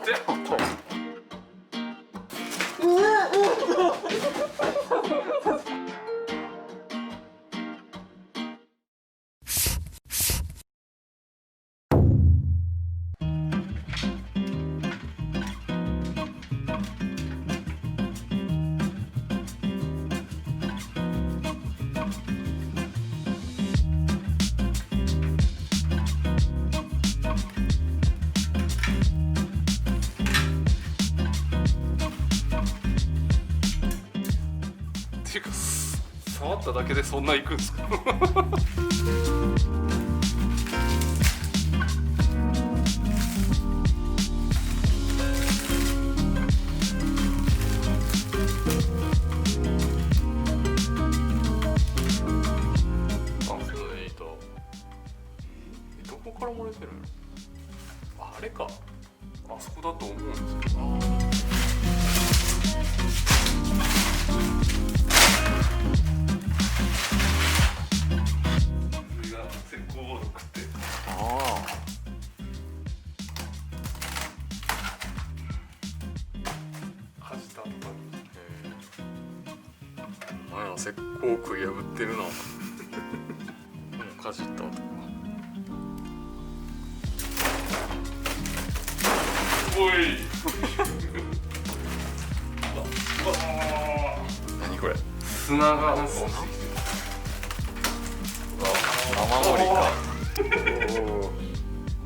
ってよ。っていうか触っただけでそんな行くんですか？どこから漏れてるの？あれか、あそこだと思うんですけどな。石膏食い破ってるな。かじった音。おい。何これ？砂がなんか落ちてきてる。雨漏りか。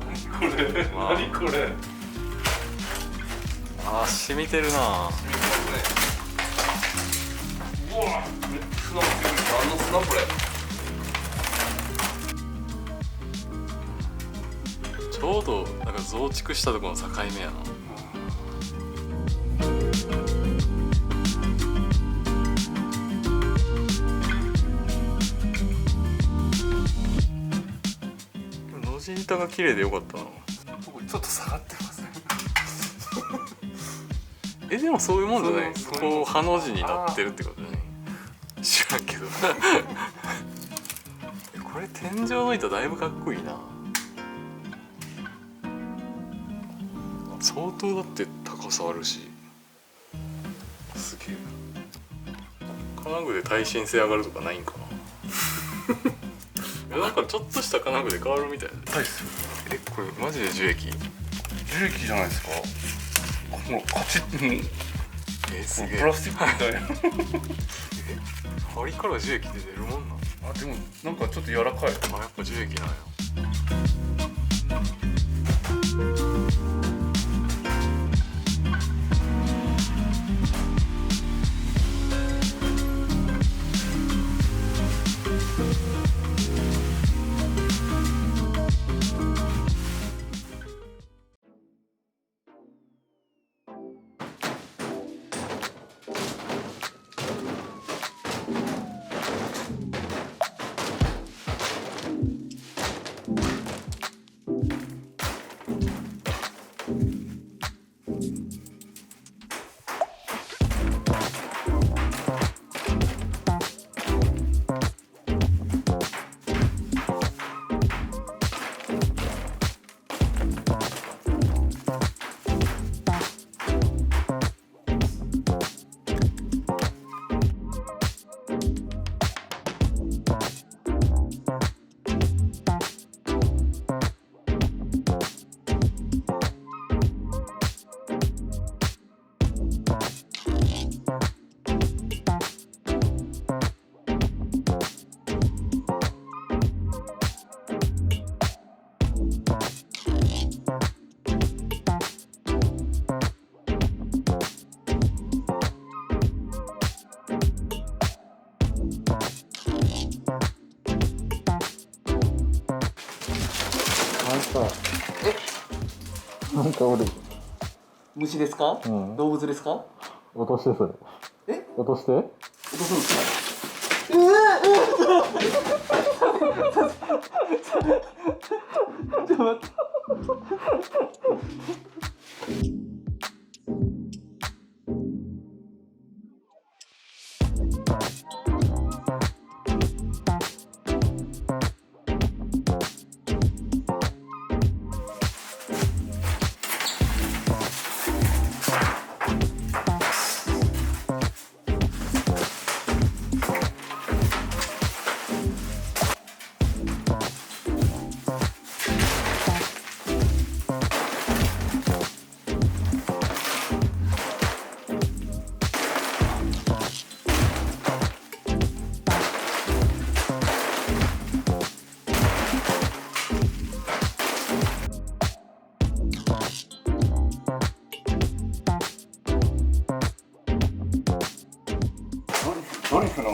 何これ？何これ？あー、染みてるな。染みてますね。うわ、砂もついてる。何の砂これ？ちょうどなんか増築したところの境目やな。ノジ板が綺麗でよかったな。ここちょっと下がってますね。でもそういうもんじゃない？こうハの字になってるってことね。知らんけど。これ天井の板だいぶかっこいいな。相当だって高さあるし、すげえな。金具で耐震性上がるとかないんかな。いや、なんかちょっとした金具で変わるみたいな。はいっすよ。これマジで樹液？樹液じゃないですか。このカチッ、すげえ。プラスチックみたいな。針から樹液って出るもんな。あ、でもなんかちょっと柔らかい。あ、やっぱ樹液なんや。なんかおる。虫ですか？うん。動物ですか？落としてそれ。え？落として。落とすんですか？ちょっと待って。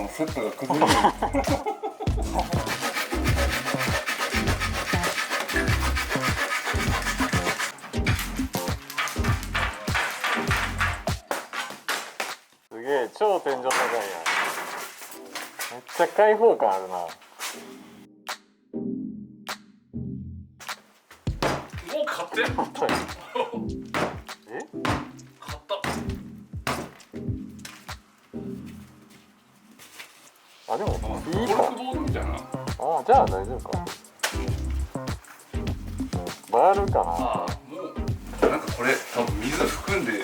のセットが崩れるすげえ超天井高いやん。めっちゃ開放感あるな。もう買ってえ買ったあ、でもいいコルか。クボードみたいな。あ、じゃあ大丈夫か。バールかな。ああ、もうなんかこれ多分水含んでめっ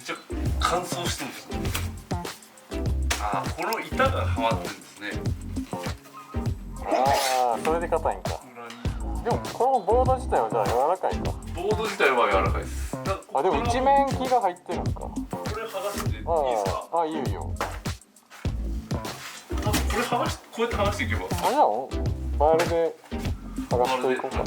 ちゃ乾燥してるんですよ。ああ、この板がはまってるんですね。ああ、それで硬いんか。でもこのボード自体はじゃあ柔らかいか。ボード自体は柔らかいです。あ、でも一面木が入ってるんか。これ剥がしていいですか？ああ、いいよいいよ。これ剥がし、こうやって剥がしていけば。あ、じゃあバールで剥がしていこうか。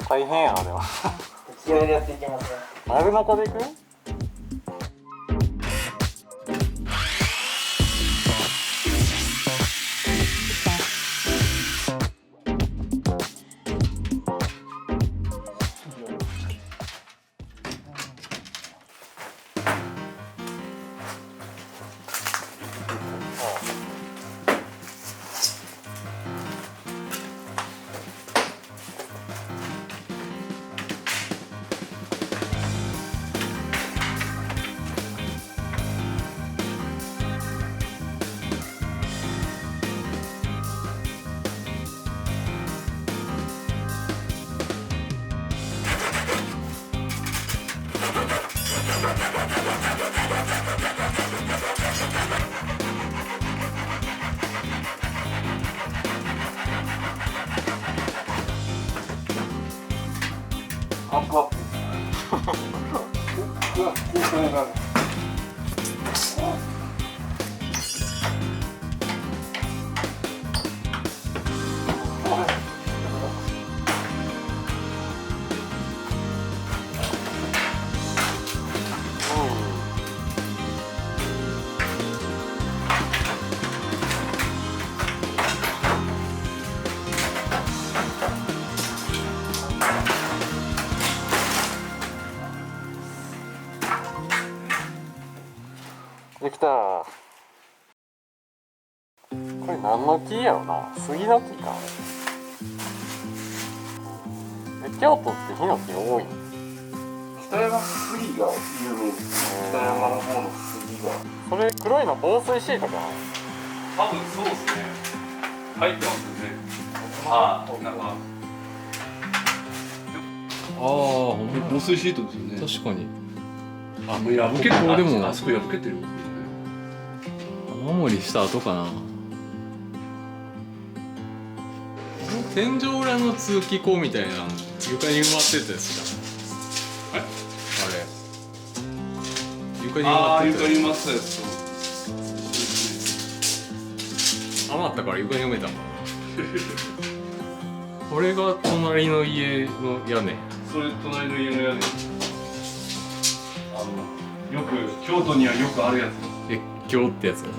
大変やなでも。気合でやっていきますね。丸中でいく？アップアップ。うわ、これが。できた。これ何の木やろな。杉の木か。京都ってヒノキ多い。北山杉が有名です。北山の方の杉が。それ黒いの防水シートかな。多分そうですね。入ってますよね。ああ、なんか。ああ、ほんま防水シートですよね。確かにあ、もう破けてる。でもあそこ破けてる。雨漏りした後かな。天井裏の通気口みたいなの床に埋まってたやつだ。え？あれ床に埋まってたや床にいますやつ。つ余ったから床に埋めたのこれが隣の家の屋根。それ隣の家の屋根。よく京都にはよくあるやつ。越境ってやつだな。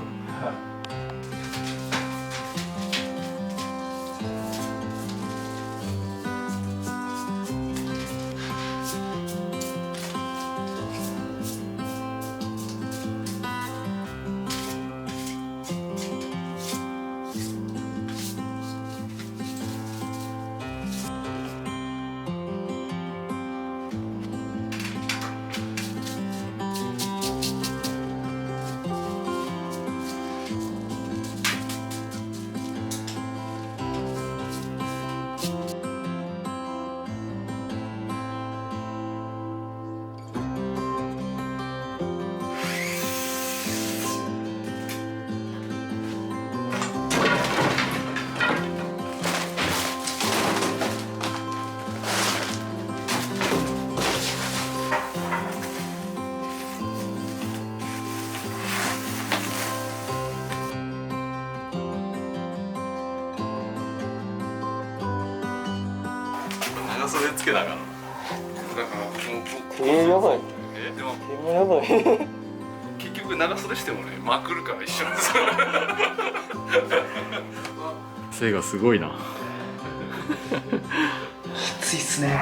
それつけながらだからもうやばいでもやばい結局長袖してもねまくるから一緒なんですよ背がすごいな。きついっすね。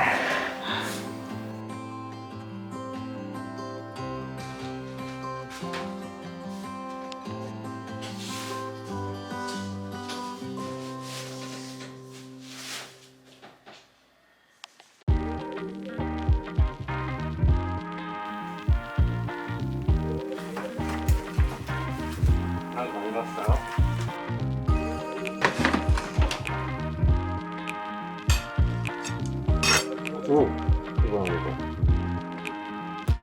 なんか見ましたおお、今の見た。